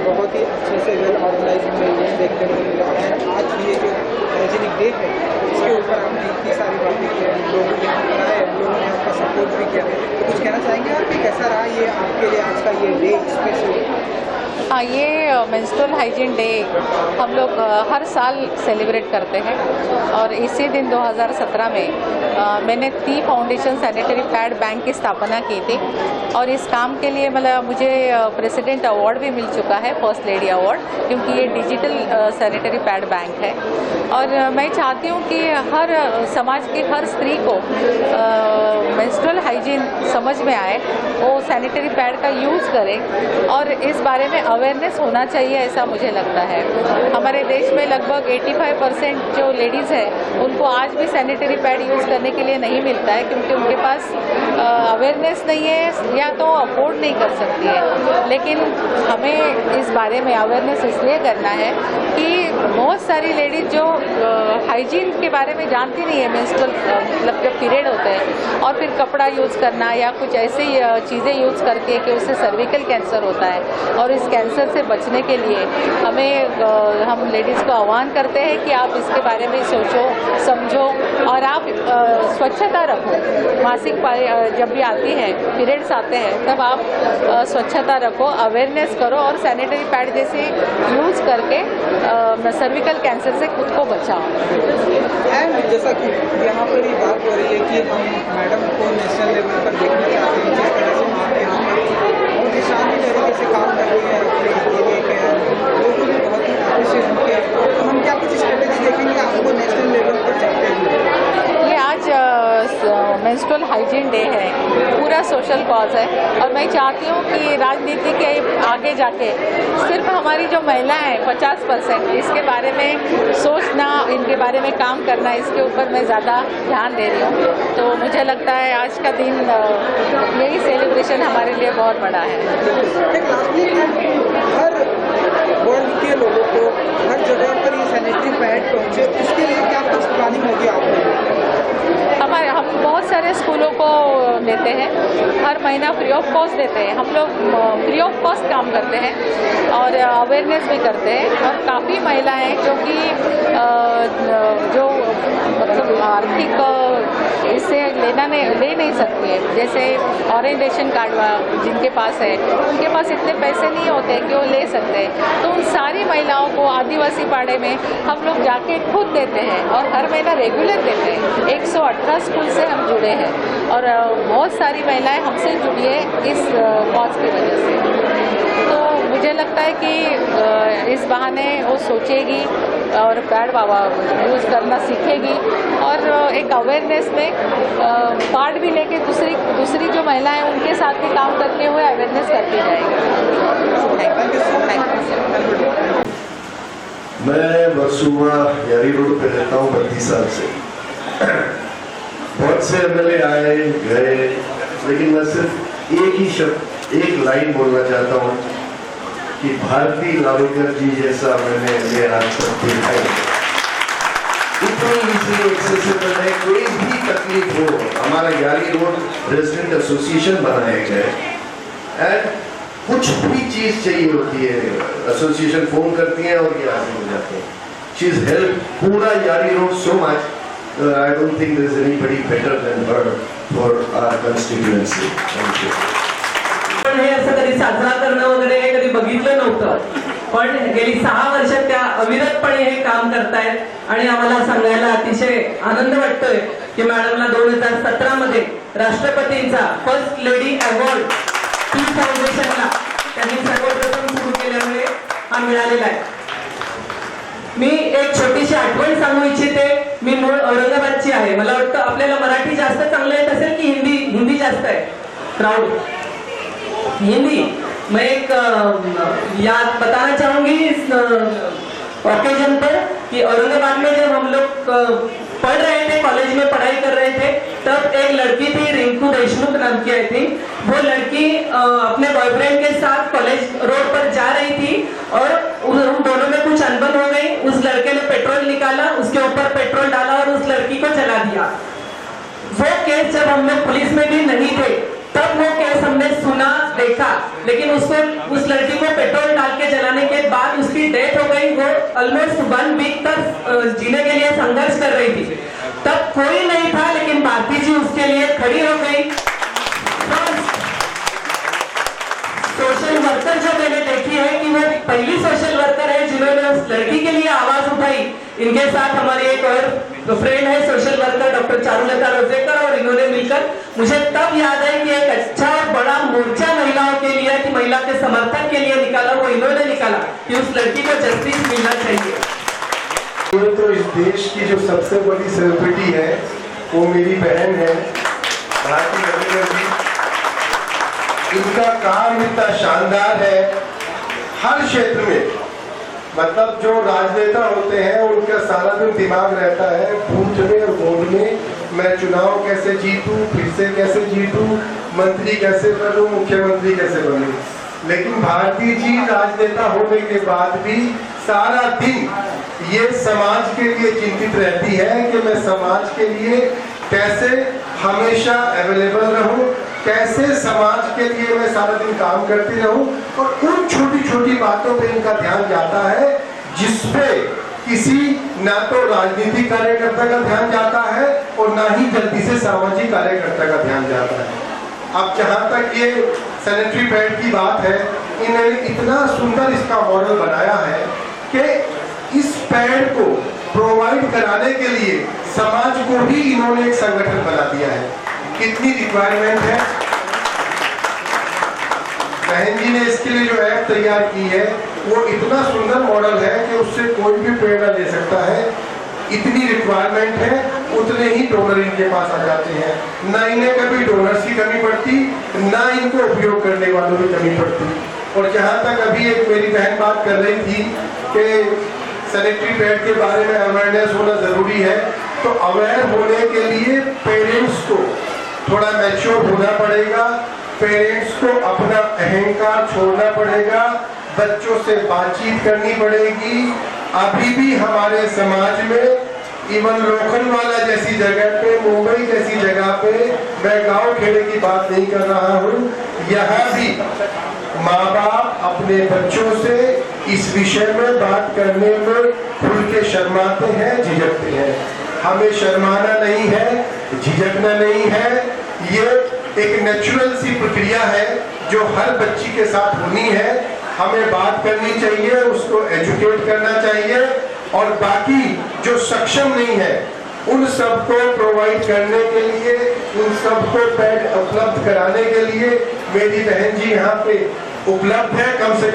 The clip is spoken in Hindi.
बहुत ही अच्छे से वेल ऑर्गेनाइज हमें इवेंट देखने को मिला है। आज ये जो हाइजीनिक डे है इसके ऊपर आपने इतनी सारी बातें की हैं, लोग यहाँ पर आए, लोगों ने आपका सपोर्ट भी किया, तो कुछ कहना चाहेंगे आप कि कैसा रहा ये आपके लिए आज का ये डे स्पेशल? हाँ, ये मेंस्ट्रुअल हाइजीन डे हम लोग हर साल सेलिब्रेट करते हैं और इसी दिन 2017 में मैंने T foundation sanitary pad bank की स्थापना की थी और इस काम के लिए मतलब मुझे प्रेसिडेंट अवार्ड भी मिल चुका है, फर्स्ट लेडी अवार्ड, क्योंकि ये डिजिटल सैनिटरी पैड बैंक है। और मैं चाहती हूँ कि हर समाज की हर स्त्री को मेंस्ट्रुअल हाइजीन समझ में आए, वो सैनिटरी पैड का यूज़ करें और इस बारे में अवेयरनेस होना चाहिए, ऐसा मुझे लगता है। हमारे देश में लगभग 85% जो लेडीज़ हैं उनको आज भी सैनिटरी पैड यूज़ करने के लिए नहीं मिलता है, क्योंकि उनके पास अवेयरनेस नहीं है या तो अफोर्ड नहीं कर सकती है। लेकिन हमें इस बारे में अवेयरनेस इसलिए करना है कि बहुत सारी लेडीज़ जो हाइजीन के बारे में जानती नहीं है, मेंस्ट्रुअल मतलब जब पीरियड होते हैं और फिर कपड़ा यूज़ करना या कुछ ऐसी चीज़ें यूज़ करके कि उससे सर्विकल कैंसर होता है और इस कैंसर से बचने के लिए हम लेडीज़ को आह्वान करते हैं कि आप इसके बारे में सोचो, समझो और आप स्वच्छता रखो। मासिक जब भी आती है, पीरियड्स आते हैं, तब आप स्वच्छता रखो, अवेयरनेस करो और सैनिटरी पैड जैसे यूज़ करके सर्विकल कैंसर से खुद को बचाओ। एंड जैसा कि यहाँ पर ये बात हो रही है कि हम मैडम को नेशनल लेवल पर देखना चाहते हैं, जिस तरह से आप यहाँ पर बहुत ही शांति तरीके से काम कर रही है, लोगों ने बहुत ही अप्रिशिएट किया, तो हम क्या कुछ स्ट्रेटेजी देखेंगे आपको नेशनल लेवल पर चलते हुए? ये आज मेंस्ट्रुअल हाइजीन डे है, पूरा सोशल कॉज है और मैं चाहती हूँ कि राजनीति के आगे जाके सिर्फ हमारी जो महिलाएं हैं 50% इसके बारे में सोचना, इनके बारे में काम करना, इसके ऊपर मैं ज़्यादा ध्यान दे रही हूँ। तो मुझे लगता है आज का दिन यही सेलिब्रेशन हमारे लिए बहुत बड़ा है। हर वर्ल्ड के लोगों को हर जगह पर ये सैनिटरी पैड पहुँचे, उसके लिए क्या कुछ प्लानिंग होगी आपको? हम बहुत सारे स्कूलों को देते हैं, हर महीना फ्री ऑफ कॉस्ट देते हैं। हम लोग फ्री ऑफ कॉस्ट काम करते हैं और अवेयरनेस भी करते हैं और काफ़ी महिलाएं जो कि जो मतलब आर्थिक इससे ले नहीं सकती है, जैसे ऑरेंज रेशन कार्ड जिनके पास है उनके पास इतने पैसे नहीं होते कि वो ले सकते हैं, तो उन सारी महिलाओं को आदिवासी पाड़े में हम लोग जाके खुद देते हैं और हर महीना रेगुलर देते हैं। 118 स्कूल से हम जुड़े हैं और बहुत सारी महिलाएं हमसे जुड़ी है इस कॉज की वजह से। तो मुझे लगता है कि इस बहाने वो सोचेगी और पैड यूज़ करना सीखेगी और एक अवेयरनेस में पार्ट भी लेके दूसरी जो महिलाएं उनके साथ भी काम करते हुए अवेयरनेस करती जाएगी। मैं वर्सुमा यारी रोड पे रहता हूँ 32 साल से। बहुत से एमएलए आए गए, लेकिन मैं सिर्फ एक ही शब्द, एक लाइन बोलना चाहता हूँ कि भारती लावेकर जी जैसा मैंने ये आज तक देखा है। इतनी इजीली एक्सेसिबल है, कोई भी तकलीफ हो, हमारा यारी रोड रेजिडेंट एसोसिएशन बनाए गए एंड कुछ भी चीज चाहिए होती है एसोसिएशन फोन करती है और ये हाजिर हो जाते हैं। शी इज हेल्प पूरा यारी road so much, I don't think there is anybody better than her for our constituency. Thank you. पण हे असं कधी साजरा करणं वगैरे कधी बघितलं नव्हतं, पण गेली 6 वर्ष त्या अविरतपणे हे काम करतायत आणि आम्हाला सांगायला अतिशय आनंद वाटतोय की मॅडमला 2017 मध्ये राष्ट्रपतींचा फर्स्ट लेडी अवॉर्ड टी फाउंडेशनला त्यांनी सर्वप्रथम सुरू केल्यामुळे हा मिळालेला आहे। मी एक छोटीशी आठवण सांगू इच्छिते। मी मूळ औरंगाबादची आहे। मला वाटतं आपल्याला मराठी जास्त चांगलं येत असेल की हिंदी जास्त है क्राउड? हिंदी। मैं एक याद बताना चाहूंगी इस ओकेजन पर कि औरंगाबाद में जब हम लोग पढ़ रहे थे, कॉलेज में पढ़ाई कर रहे थे, तब एक लड़की थी रिंकू देशमुख नाम की आई थी। वो लड़की अपने बॉयफ्रेंड के साथ कॉलेज रोड पर जा रही थी और उन दोनों में कुछ अनबन हो गई। उस लड़के ने पेट्रोल निकाला, उसके ऊपर पेट्रोल डाला और उस लड़की को जला दिया। वो केस जब हम लोग पुलिस में भी नहीं थे, तब वो केस हमने सुना, देखा, लेकिन उसको उस लड़की को पेट्रोल डाल के जलाने के बाद उसकी डेथ हो गई। वो ऑलमोस्ट 1 वीक तक जीने के लिए संघर्ष कर रही थी। तब कोई नहीं था, लेकिन भारती जी उसके लिए खड़ी हो गई। सोशल वर्कर जो मैंने देखी है कि वो पहली सोशल वर्कर है जिन्होंने उस लड़की के लिए आवाज उठाई। इनके साथ हमारे एक और फ्रेंड है सोशल वर्कर डॉक्टर चारुलता रोजेकर, और इन्होंने मिलकर, मुझे तब याद है कि एक अच्छा और बड़ा मोर्चा महिलाओं के लिए, कि महिला के समर्थन के लिए निकाला, वो इन्होंने निकाला कि उस लड़की को जस्टिस मिलना चाहिए। ये तो इस देश की जो सबसे बड़ी सेलिब्रिटी है वो मेरी बहन है भारती लावेकर जी। इनका काम इतना शानदार है हर क्षेत्र में, मतलब जो राजनेता होते हैं उनका सारा दिन दिमाग रहता है बूथ में और बोर्ड में, मैं चुनाव कैसे जीतूं, फिर से कैसे जीतूं, मंत्री कैसे बनूं, मुख्यमंत्री कैसे बनूं। लेकिन भारती जी राजनेता होने के बाद भी सारा दिन ये समाज के लिए चिंतित रहती है कि मैं समाज के लिए कैसे हमेशा अवेलेबल रहूं, कैसे समाज के लिए मैं सारा दिन काम करती रहूं। और उन छोटी छोटी बातों पे इनका ध्यान जाता है जिसपे किसी ना तो राजनीतिक कार्यकर्ता का ध्यान जाता है और ना ही जल्दी से सामाजिक कार्यकर्ता का ध्यान जाता है। अब जहां तक ये सैनिटरी पैड की बात है, इन्होंने इतना सुंदर इसका मॉडल बनाया है कि इस पैड को प्रोवाइड कराने के लिए समाज को ही इन्होंने एक संगठन बना दिया है। कितनी रिक्वायरमेंट है। बहन जी ने इसके लिए जो ऐप तैयार की है वो इतना सुंदर मॉडल है कि उससे कोई भी प्रेरणा ले सकता है। इतनी रिक्वायरमेंट है, उतने ही डोनर इनके पास आ जाते हैं। ना इन्हें कभी डोनर्स की कमी पड़ती, ना इनको उपयोग करने वालों की कमी पड़ती। और जहां तक अभी एक मेरी बहन बात कर रही थी कि सैनिटरी पैड के बारे में अवेयरनेस होना जरूरी है, तो अवेयर होने के लिए पेरेंट्स को थोड़ा मैच्योर होना पड़ेगा। पेरेंट्स को अपना अहंकार छोड़ना पड़ेगा, बच्चों से बातचीत करनी पड़ेगी। अभी भी हमारे समाज में इवन लोखंडवाला जैसी जगह पे, मुंबई जैसी जगह पे, मैं गांव खेड़े की बात नहीं कर रहा हूँ, यहाँ भी माँ बाप अपने बच्चों से इस विषय में बात करने में खुल के शर्माते हैं, झिझकते हैं। हमें शर्माना नहीं है, झिझकना नहीं है। ये एक नेचुरल सी प्रक्रिया है जो हर बच्ची के साथ होनी है। हमें बात करनी चाहिए, उसको एजुकेट करना चाहिए, और बाकी जो सक्षम नहीं है उन सबको प्रोवाइड करने के लिए, उन सबको पैड उपलब्ध कराने के लिए मेरी बहन जी यहाँ पे उपलब्ध है। कम से कम